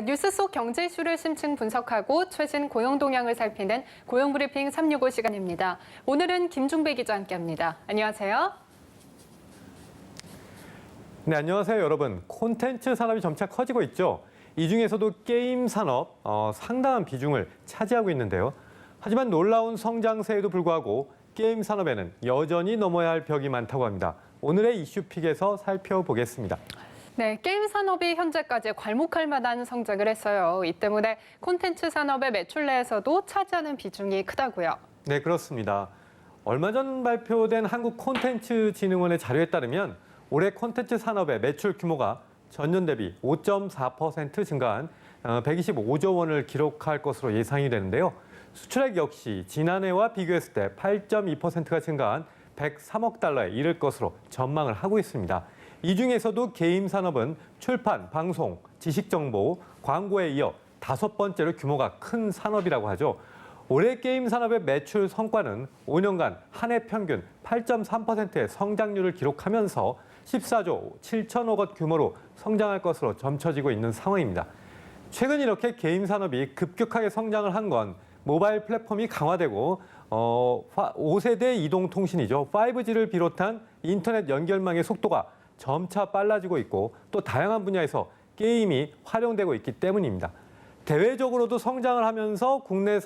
뉴스 속 경제 이슈를 심층 분석하고 최신 고용 동향을 살피는 고용브리핑 365 시간입니다. 오늘은 김중배 기자와 함께합니다. 안녕하세요. 네, 안녕하세요, 여러분. 콘텐츠 산업이 점차 커지고 있죠. 이 중에서도 게임 산업 상당한 비중을 차지하고 있는데요. 하지만 놀라운 성장세에도 불구하고 게임 산업에는 여전히 넘어야 할 벽이 많다고 합니다. 오늘의 이슈픽에서 살펴보겠습니다. 네, 게임 산업이 현재까지 괄목할 만한 성장을 했어요. 이 때문에 콘텐츠 산업의 매출 내에서도 차지하는 비중이 크다고요. 네, 그렇습니다. 얼마 전 발표된 한국콘텐츠진흥원의 자료에 따르면 올해 콘텐츠 산업의 매출 규모가 전년 대비 5.4% 증가한 125조 원을 기록할 것으로 예상이 되는데요. 수출액 역시 지난해와 비교했을 때 8.2%가 증가한 103억 달러에 이를 것으로 전망을 하고 있습니다. 이 중에서도 게임 산업은 출판, 방송, 지식정보, 광고에 이어 5번째로 규모가 큰 산업이라고 하죠. 올해 게임 산업의 매출 성과는 5년간 한 해 평균 8.3%의 성장률을 기록하면서 14조 7천억 원 규모로 성장할 것으로 점쳐지고 있는 상황입니다. 최근 이렇게 게임 산업이 급격하게 성장을 한 건 모바일 플랫폼이 강화되고 5세대 이동통신이죠. 5G를 비롯한 인터넷 연결망의 속도가 점차 빨라지고 있고 또 다양한 분야에서 게임이 활용되고 있기 때문입니다. 대외적으로도 성장을 하면서 국내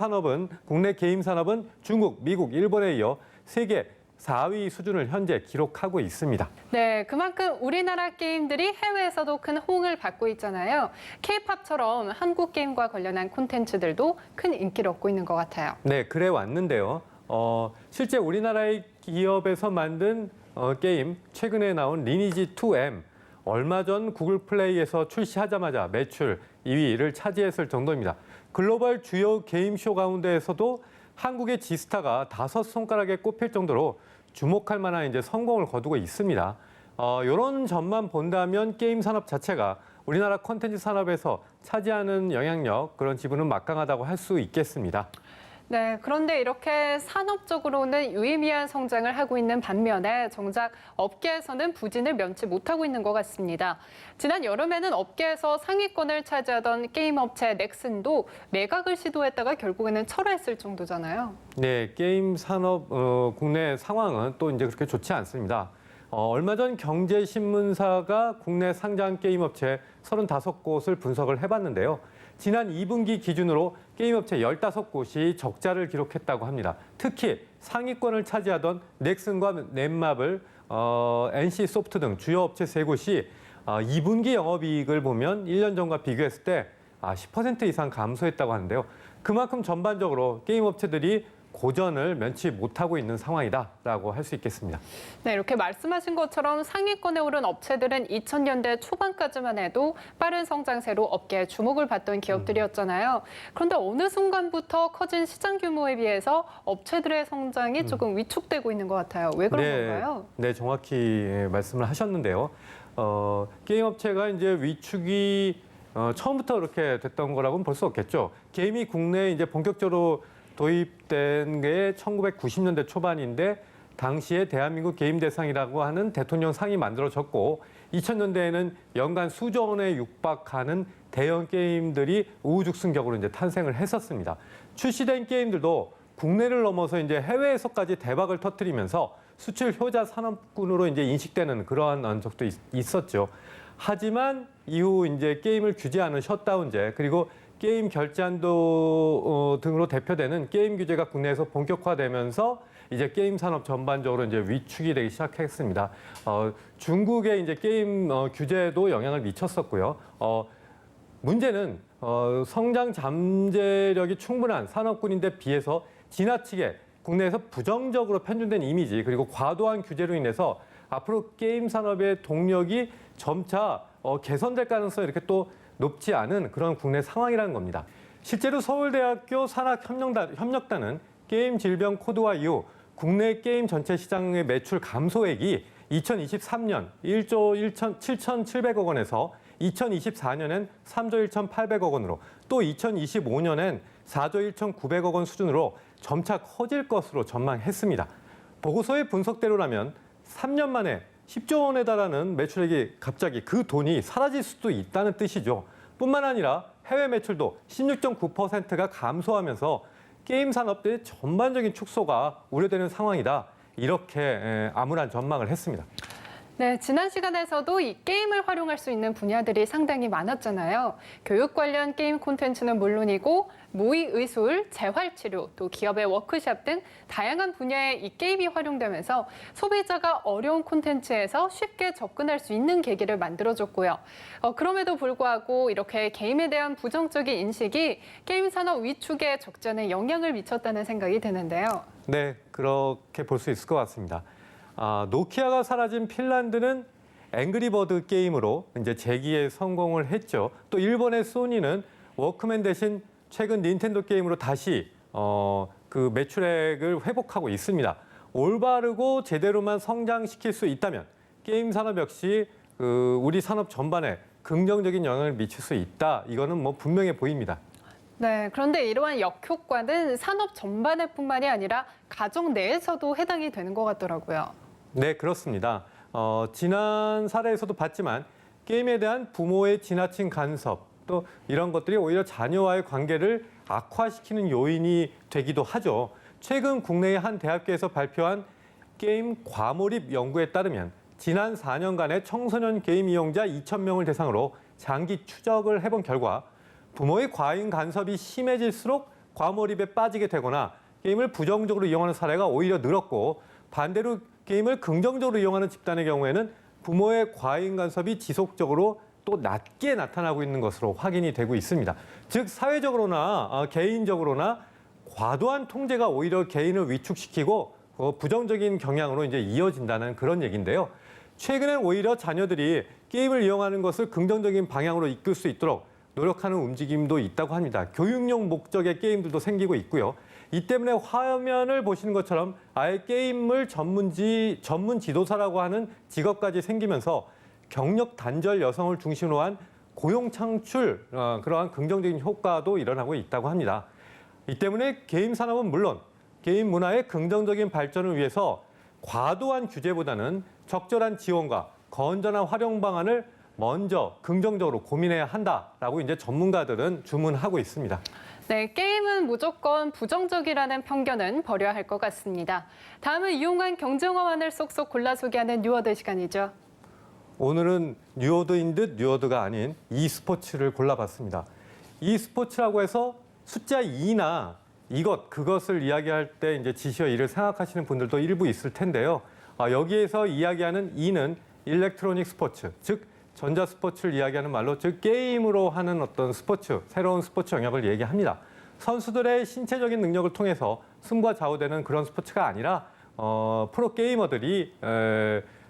게임 산업은 중국, 미국, 일본에 이어 세계 4위 수준을 현재 기록하고 있습니다. 네, 그만큼 우리나라 게임들이 해외에서도 큰 호응을 받고 있잖아요. K-팝처럼 한국 게임과 관련한 콘텐츠들도 큰 인기를 얻고 있는 것 같아요. 네, 그래 왔는데요. 실제 우리나라의 기업에서 만든 게임, 최근에 나온 리니지 2M, 얼마 전 구글 플레이에서 출시하자마자 매출 2위를 차지했을 정도입니다. 글로벌 주요 게임쇼 가운데에서도 한국의 지스타가 5손가락에 꼽힐 정도로 주목할 만한 성공을 거두고 있습니다. 이런 점만 본다면 게임 산업 자체가 우리나라 콘텐츠 산업에서 차지하는 영향력, 그런 지분은 막강하다고 할 수 있겠습니다. 네, 그런데 이렇게 산업적으로는 유의미한 성장을 하고 있는 반면에 정작 업계에서는 부진을 면치 못하고 있는 것 같습니다. 지난 여름에는 업계에서 상위권을 차지하던 게임 업체 넥슨도 매각을 시도했다가 결국에는 철회했을 정도잖아요. 네, 게임 산업 국내 상황은 또 그렇게 좋지 않습니다. 얼마 전 경제신문사가 국내 상장 게임 업체 35곳을 분석을 해봤는데요. 지난 2분기 기준으로 게임 업체 15곳이 적자를 기록했다고 합니다. 특히 상위권을 차지하던 넥슨과 넷마블, NC소프트 등 주요 업체 3곳이 2분기 영업이익을 보면 1년 전과 비교했을 때 10% 이상 감소했다고 하는데요. 그만큼 전반적으로 게임 업체들이 고전을 면치 못하고 있는 상황이다라고 할 수 있겠습니다. 네, 이렇게 말씀하신 것처럼 상위권에 오른 업체들은 2000년대 초반까지만 해도 빠른 성장세로 업계에 주목을 받던 기업들이었잖아요. 그런데 어느 순간부터 커진 시장 규모에 비해서 업체들의 성장이 조금 위축되고 있는 것 같아요. 왜 그런 건가요? 네, 정확히 말씀을 하셨는데요. 게임 업체가 위축이 처음부터 그렇게 됐던 거라고는 볼 수 없겠죠. 게임이 국내에 본격적으로 도입된 게 1990년대 초반인데 당시에 대한민국 게임 대상이라고 하는 대통령 상이 만들어졌고 2000년대에는 연간 수조 원에 육박하는 대형 게임들이 우후죽순격으로 탄생을 했었습니다. 출시된 게임들도 국내를 넘어서 해외에서까지 대박을 터뜨리면서 수출 효자 산업군으로 인식되는 그러한 적도 있었죠. 하지만 이후 게임을 규제하는 셧다운제 그리고 게임 결제한도 등으로 대표되는 게임 규제가 국내에서 본격화되면서 게임 산업 전반적으로 위축이 되기 시작했습니다. 중국의 게임 규제도 영향을 미쳤었고요. 문제는 성장 잠재력이 충분한 산업군인데 비해서 지나치게 국내에서 부정적으로 편중된 이미지 그리고 과도한 규제로 인해서 앞으로 게임 산업의 동력이 점차 개선될 가능성이 이렇게 또 높지 않은 그런 국내 상황이라는 겁니다. 실제로 서울대학교 산학협력단은 게임 질병 코드화 이후 국내 게임 전체 시장의 매출 감소액이 2023년 1조 7,700억 원에서 2024년엔 3조 1,800억 원으로 또 2025년엔 4조 1,900억 원 수준으로 점차 커질 것으로 전망했습니다. 보고서의 분석대로라면 3년 만에 10조 원에 달하는 매출액이 갑자기 그 돈이 사라질 수도 있다는 뜻이죠. 뿐만 아니라 해외 매출도 16.9%가 감소하면서 게임 산업의 전반적인 축소가 우려되는 상황이다. 이렇게 암울한 전망을 했습니다. 네, 지난 시간에서도 이 게임을 활용할 수 있는 분야들이 상당히 많았잖아요. 교육 관련 게임 콘텐츠는 물론이고 모의 의술, 재활치료, 또 기업의 워크숍 등 다양한 분야에 이 게임이 활용되면서 소비자가 어려운 콘텐츠에서 쉽게 접근할 수 있는 계기를 만들어줬고요. 그럼에도 불구하고 이렇게 게임에 대한 부정적인 인식이 게임 산업 위축에 적지 않은 영향을 미쳤다는 생각이 드는데요. 네, 그렇게 볼 수 있을 것 같습니다. 노키아가 사라진 핀란드는 앵그리버드 게임으로 이제 재기에 성공을 했죠. 또 일본의 소니는 워크맨 대신 최근 닌텐도 게임으로 다시 그 매출액을 회복하고 있습니다. 올바르고 제대로만 성장시킬 수 있다면 게임 산업 역시 우리 산업 전반에 긍정적인 영향을 미칠 수 있다. 이거는 뭐 분명해 보입니다. 네, 그런데 이러한 역효과는 산업 전반에뿐만이 아니라 가정 내에서도 해당이 되는 것 같더라고요. 네, 그렇습니다. 지난 사례에서도 봤지만 게임에 대한 부모의 지나친 간섭, 또 이런 것들이 오히려 자녀와의 관계를 악화시키는 요인이 되기도 하죠. 최근 국내의 한 대학교에서 발표한 게임 과몰입 연구에 따르면 지난 4년간의 청소년 게임 이용자 2,000명을 대상으로 장기 추적을 해본 결과 부모의 과잉 간섭이 심해질수록 과몰입에 빠지게 되거나 게임을 부정적으로 이용하는 사례가 오히려 늘었고 반대로 게임을 긍정적으로 이용하는 집단의 경우에는 부모의 과잉 간섭이 지속적으로 또 낮게 나타나고 있는 것으로 확인이 되고 있습니다. 즉 사회적으로나 개인적으로나 과도한 통제가 오히려 개인을 위축시키고 부정적인 경향으로 이제 이어진다는 그런 얘기인데요. 최근엔 오히려 자녀들이 게임을 이용하는 것을 긍정적인 방향으로 이끌 수 있도록 노력하는 움직임도 있다고 합니다. 교육용 목적의 게임들도 생기고 있고요. 이 때문에 화면을 보시는 것처럼 아예 게임을 전문 지도사라고 하는 직업까지 생기면서 경력 단절 여성을 중심으로 한 고용 창출, 그러한 긍정적인 효과도 일어나고 있다고 합니다. 이 때문에 게임 산업은 물론 게임 문화의 긍정적인 발전을 위해서 과도한 규제보다는 적절한 지원과 건전한 활용 방안을 먼저 긍정적으로 고민해야 한다라고 이제 전문가들은 주문하고 있습니다. 네, 게임은 무조건 부정적이라는 편견은 버려야 할 것 같습니다. 다음은 이용한 경쟁어만을 쏙쏙 골라 소개하는 뉴워드 시간이죠. 오늘은 뉴워드인 듯 뉴워드가 아닌 e스포츠를 골라봤습니다. e스포츠라고 해서 숫자 2나 그것을 이야기할 때 이제 지시어 2를 생각하시는 분들도 일부 있을 텐데요. 여기에서 이야기하는 2는 일렉트로닉 스포츠, 즉 전자 스포츠를 이야기하는 말로 즉 게임으로 하는 어떤 스포츠, 새로운 스포츠 영역을 얘기합니다. 선수들의 신체적인 능력을 통해서 승부가 좌우되는 그런 스포츠가 아니라 프로 게이머들이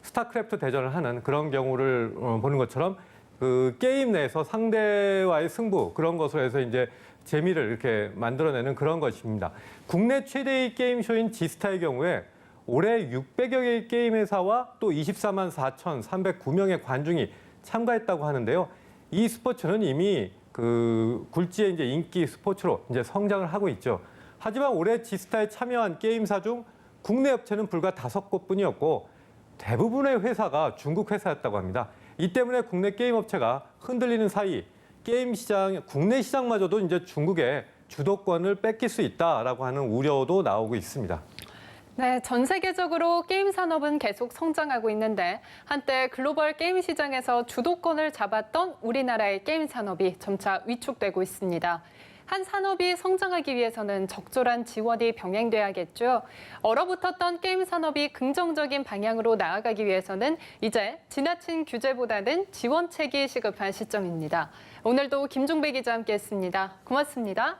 스타크래프트 대전을 하는 그런 경우를 보는 것처럼 그 게임 내에서 상대와의 승부 그런 것으로 해서 이제 재미를 이렇게 만들어내는 그런 것입니다. 국내 최대의 게임쇼인 지스타의 경우에 올해 600여 개의 게임 회사와 또 24만 4,309명의 관중이 참가했다고 하는데요. 이 스포츠는 이미 그 굴지의 이제 인기 스포츠로 이제 성장을 하고 있죠. 하지만 올해 지스타에 참여한 게임사 중 국내 업체는 불과 5곳뿐이었고 대부분의 회사가 중국 회사였다고 합니다. 이 때문에 국내 게임 업체가 흔들리는 사이 게임 시장, 국내 시장마저도 이제 중국에 주도권을 뺏길 수 있다라고 하는 우려도 나오고 있습니다. 네, 전 세계적으로 게임 산업은 계속 성장하고 있는데 한때 글로벌 게임 시장에서 주도권을 잡았던 우리나라의 게임 산업이 점차 위축되고 있습니다. 한 산업이 성장하기 위해서는 적절한 지원이 병행돼야겠죠. 얼어붙었던 게임 산업이 긍정적인 방향으로 나아가기 위해서는 이제 지나친 규제보다는 지원책이 시급한 시점입니다. 오늘도 김종배 기자와 함께했습니다. 고맙습니다.